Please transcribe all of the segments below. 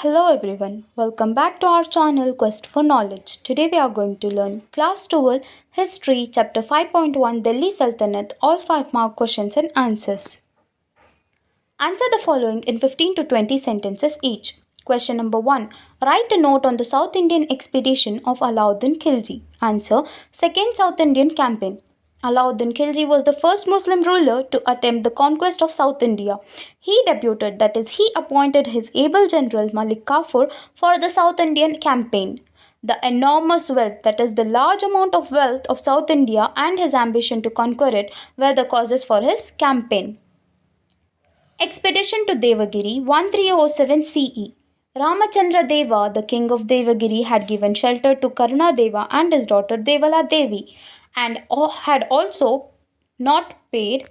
Hello everyone, welcome back to our channel Quest for Knowledge. Today we are going to learn Class 12 History Chapter 5.1 Delhi Sultanate, all 5 mark questions and answers. Answer the following in 15 to 20 sentences each. Question number 1. Write a note on the South Indian expedition of Alauddin Khilji. Answer. Second South Indian campaign. Alauddin Khilji was the first Muslim ruler to attempt the conquest of South India. He debuted, that is, he appointed his able general Malik Kafur for the South Indian campaign. The enormous wealth, that is, the large amount of wealth of South India and his ambition to conquer it, were the causes for his campaign. Expedition to Devagiri 1307 CE. Ramachandra Deva, the king of Devagiri, had given shelter to Karnadeva and his daughter Devala Devi and had also not paid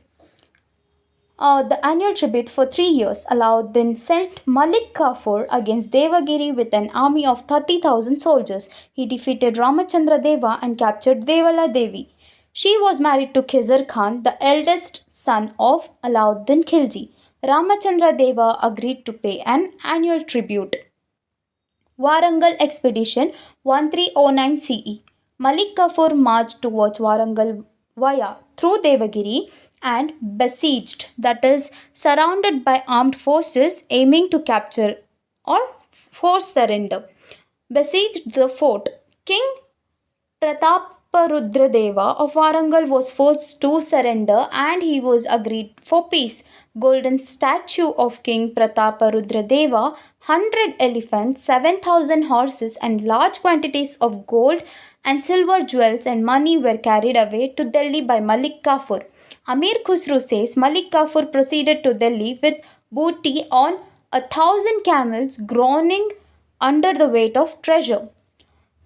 the annual tribute for 3 years. Alauddin sent Malik Kafur against Devagiri with an army of 30,000 soldiers. He defeated Ramachandra Deva and captured Devala Devi. She was married to Khizr Khan, the eldest son of Alauddin Khilji. Ramachandra Deva agreed to pay an annual tribute. Warangal Expedition 1309 CE. Malik Kafur marched towards Warangal via through Devagiri and besieged, that is, surrounded by armed forces aiming to capture or force surrender. Besieged the fort. King Prataparudradeva of Warangal was forced to surrender and he was agreed for peace. Golden statue of King Prataparudradeva, 100 elephants, 7,000 horses, and large quantities of gold and silver jewels and money were carried away to Delhi by Malik Kafur. Amir Khusru says Malik Kafur proceeded to Delhi with booty on 1,000 camels, groaning under the weight of treasure.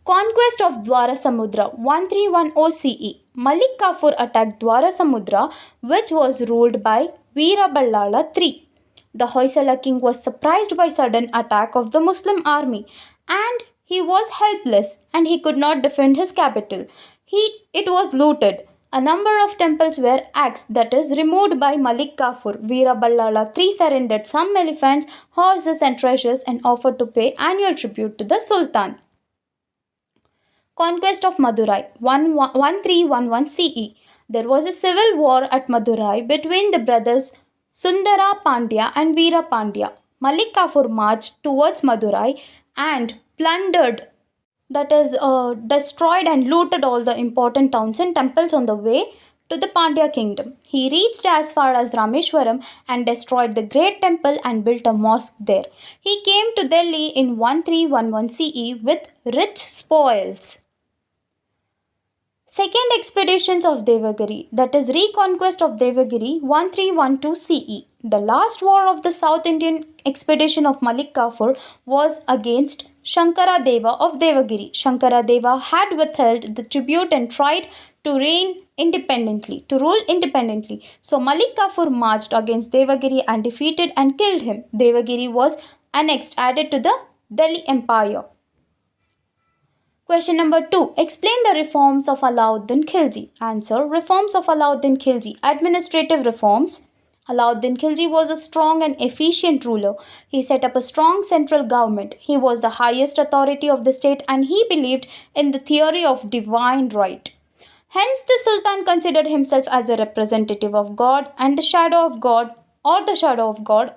Conquest of Dwarasamudra 1310 CE. Malik Kafur attacked Dwarasamudra, which was ruled by Veeraballala III. The Hoysala king was surprised by sudden attack of the Muslim army and he was helpless and he could not defend his capital. It was looted. A number of temples were axed, that is, removed by Malik Kafur. Veeraballala III surrendered some elephants, horses and treasures and offered to pay annual tribute to the Sultan. Conquest of Madurai 1311 CE. There was a civil war at Madurai between the brothers Sundara Pandya and Veera Pandya. Malik Kafur marched towards Madurai and plundered, that is, destroyed and looted all the important towns and temples on the way to the Pandya kingdom. He reached as far as Rameshwaram and destroyed the great temple and built a mosque there. He came to Delhi in 1311 CE with rich spoils. Second expeditions of Devagiri, that is, reconquest of Devagiri 1312 CE. The last war of the South Indian expedition of Malik Kafur was against Shankara Deva of Devagiri. Shankara Deva had withheld the tribute and tried to rule independently. So Malik Kafur marched against Devagiri and defeated and killed him. Devagiri was annexed, added to the Delhi Empire. Question number 2. Explain the reforms of Alauddin Khilji. Answer. Reforms of Alauddin Khilji. Administrative reforms. Alauddin Khilji was a strong and efficient ruler. He set up a strong central government. He was the highest authority of the state and he believed in the theory of divine right. Hence, the Sultan considered himself as a representative of God and the shadow of God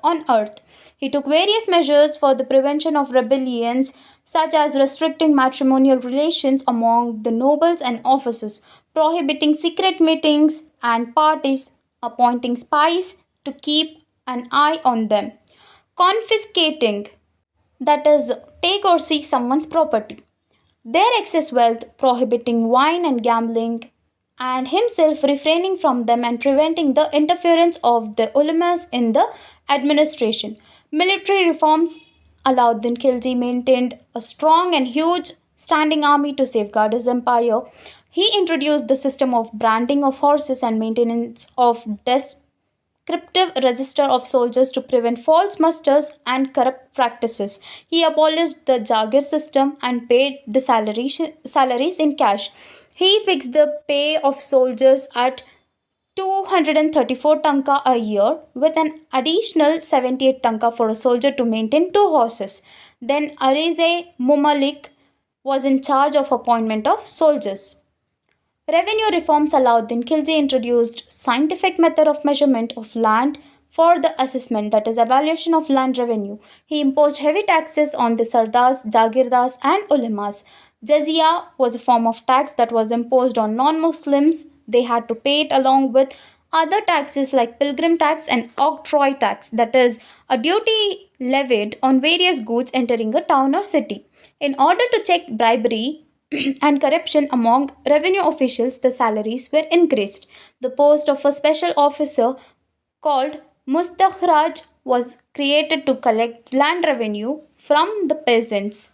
on earth. He took various measures for the prevention of rebellions, such as restricting matrimonial relations among the nobles and officers, prohibiting secret meetings and parties, appointing spies to keep an eye on them, confiscating, that is, take or seize someone's property, their excess wealth, prohibiting wine and gambling, and himself refraining from them and preventing the interference of the ulamas in the administration. Military reforms. Alauddin Khilji maintained a strong and huge standing army to safeguard his empire. He introduced the system of branding of horses and maintenance of descriptive register of soldiers to prevent false musters and corrupt practices. He abolished the Jagir system and paid the salaries in cash. He fixed the pay of soldiers at 234 tanka a year, with an additional 78 tanka for a soldier to maintain two horses. Then Arize Mumalik was in charge of appointment of soldiers. Revenue reforms Alauddin Khilji introduced scientific method of measurement of land for the assessment, that is evaluation of land revenue. He imposed heavy taxes on the sardars, jagirdars and ulemas. Jizya was a form of tax that was imposed on non-Muslims. They had to pay it along with other taxes like pilgrim tax and octroi tax, that is a duty levied on various goods entering a town or city. In order to check bribery, and corruption among revenue officials, the salaries were increased. The post of a special officer called Mustakhraj was created to collect land revenue from the peasants.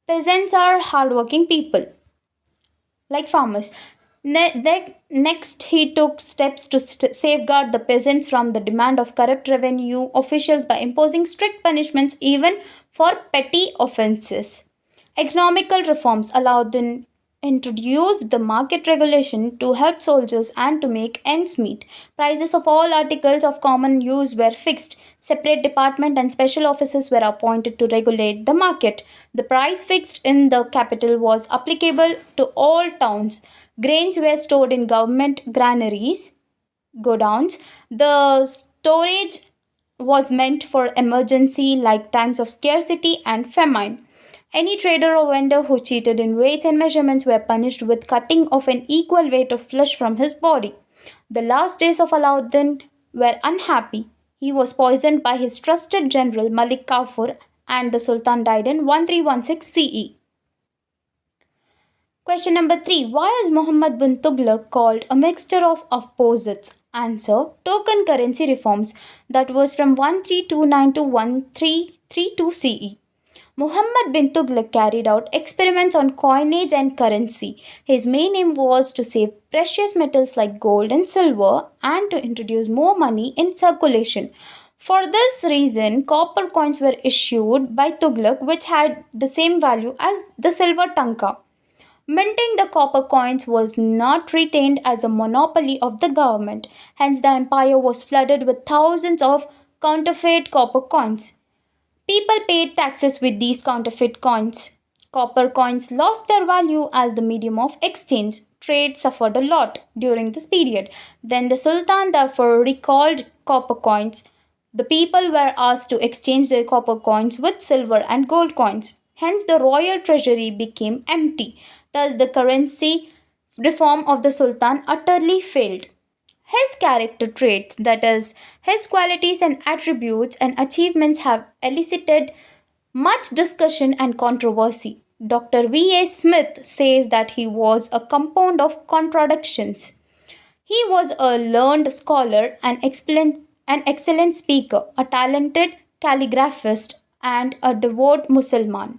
Peasants are hardworking people, like farmers. Next, he took steps to safeguard the peasants from the demand of corrupt revenue officials by imposing strict punishments even for petty offences. Economical reforms Alauddin introduced the market regulation to help soldiers and to make ends meet. Prices of all articles of common use were fixed. Separate department and special officers were appointed to regulate the market. The price fixed in the capital was applicable to all towns. Grains were stored in government granaries, godowns. The storage was meant for emergency like times of scarcity and famine. Any trader or vendor who cheated in weights and measurements were punished with cutting off an equal weight of flesh from his body. The last days of Alauddin were unhappy. He was poisoned by his trusted general Malik Kafur, and the Sultan died in 1316 CE. Question number 3. Why is Muhammad bin Tughlaq called a mixture of opposites? Answer. Token currency reforms, that was from 1329 to 1332 CE. Muhammad bin Tughlaq carried out experiments on coinage and currency. His main aim was to save precious metals like gold and silver and to introduce more money in circulation. For this reason, copper coins were issued by Tughlaq, which had the same value as the silver tanka. Minting the copper coins was not retained as a monopoly of the government. Hence, the empire was flooded with thousands of counterfeit copper coins. People paid taxes with these counterfeit coins. Copper coins lost their value as the medium of exchange. Trade suffered a lot during this period. Then the Sultan therefore recalled copper coins. The people were asked to exchange their copper coins with silver and gold coins. Hence, the royal treasury became empty. Thus, the currency reform of the Sultan utterly failed. His character traits, that is, his qualities and attributes and achievements, have elicited much discussion and controversy. Dr. V.A. Smith says that he was a compound of contradictions. He was a learned scholar, an excellent speaker, a talented calligraphist, and a devout Mussulman.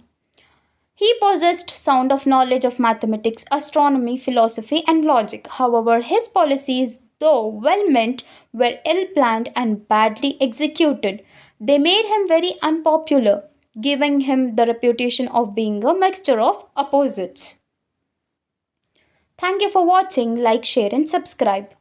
He possessed sound of knowledge of mathematics, astronomy, philosophy, and logic. However, his policies, though well meant, were ill planned and badly executed. They made him very unpopular, giving him the reputation of being a mixture of opposites. Thank you for watching. Like, share, and subscribe.